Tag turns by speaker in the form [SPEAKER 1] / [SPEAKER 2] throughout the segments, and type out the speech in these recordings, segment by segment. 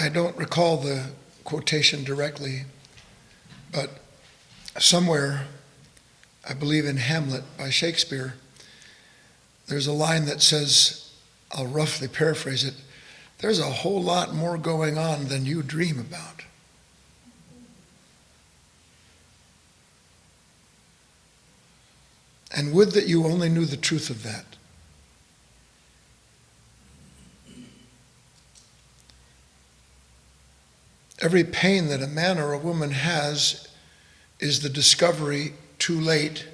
[SPEAKER 1] I don't recall the quotation directly, but somewhere, I believe in Hamlet by Shakespeare, there's a line that says, I'll roughly paraphrase it, there's a whole lot more going on than you dream about. And would that you only knew the truth of that. Every pain that a man or a woman has is the discovery too late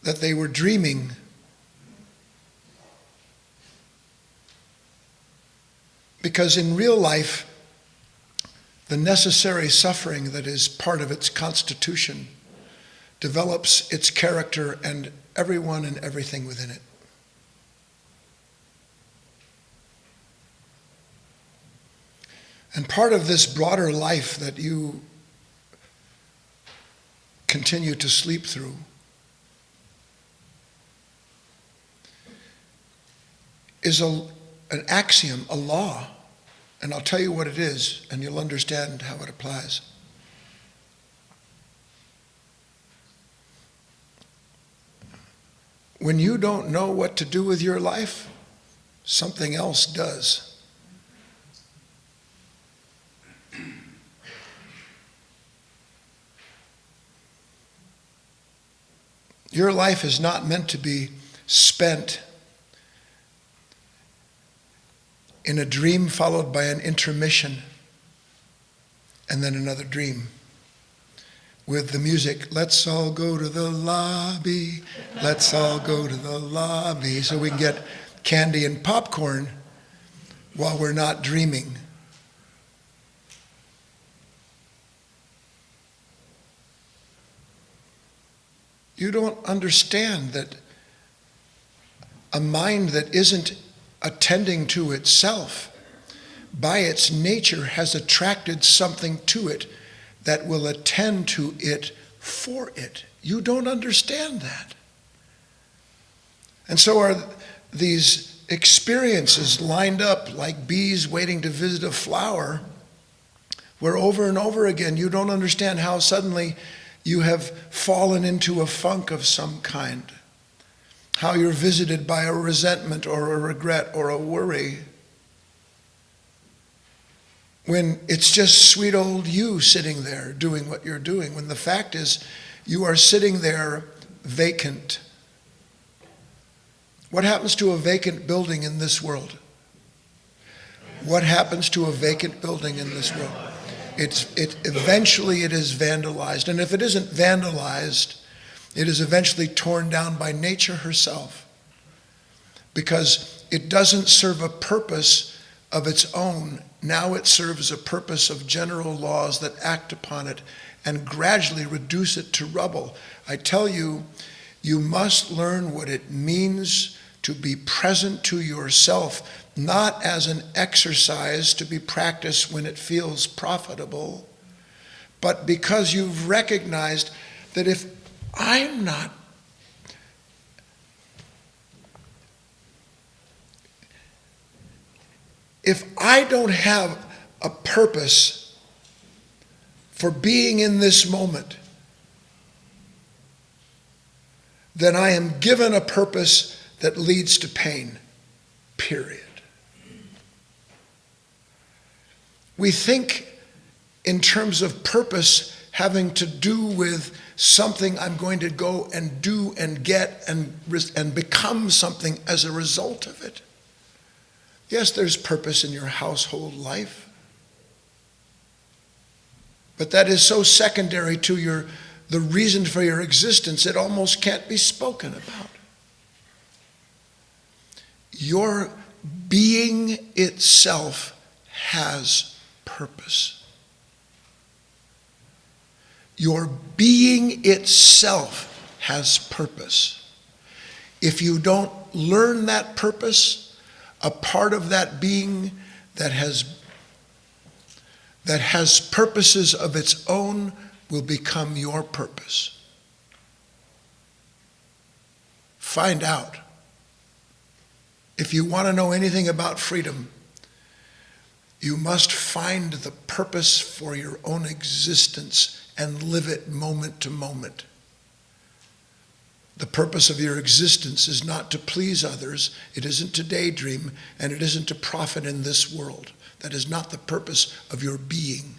[SPEAKER 1] that they were dreaming. Because in real life, the necessary suffering that is part of its constitution develops its character and everyone and everything within it. And part of this broader life that you continue to sleep through is an axiom, a law, and I'll tell you what it is, and you'll understand how it applies. When you don't know what to do with your life, something else does. Your life is not meant to be spent in a dream followed by an intermission and then another dream with the music, let's all go to the lobby, let's all go to the lobby, so we can get candy and popcorn while we're not dreaming. You don't understand that a mind that isn't attending to itself, by its nature, has attracted something to it that will attend to it for it. You don't understand that. And so are these experiences lined up like bees waiting to visit a flower, where over and over again you don't understand how suddenly you have fallen into a funk of some kind, how you're visited by a resentment or a regret or a worry, when it's just sweet old you sitting there doing what you're doing, when the fact is you are sitting there vacant. What happens to a vacant building in this world? What happens to a vacant building in this world? Eventually it is vandalized. And if it isn't vandalized, it is eventually torn down by nature herself, because it doesn't serve a purpose of its own. Now it serves a purpose of general laws that act upon it and gradually reduce it to rubble. I tell you, you must learn what it means to be present to yourself, not as an exercise to be practiced when it feels profitable, but because you've recognized that if I don't have a purpose for being in this moment, then I am given a purpose that leads to pain, period. We think in terms of purpose having to do with something I'm going to go and do and get and become something as a result of it. Yes, there's purpose in your household life, but that is so secondary to the reason for your existence, it almost can't be spoken about. Your being itself has purpose. Your being itself has purpose. If you don't learn that purpose, a part of that being that has purposes of its own will become your purpose. Find out. If you want to know anything about freedom, You must find the purpose for your own existence and live it moment to moment. The purpose of your existence is not to please others, it isn't to daydream, and it isn't to profit in this world. That is not the purpose of your being.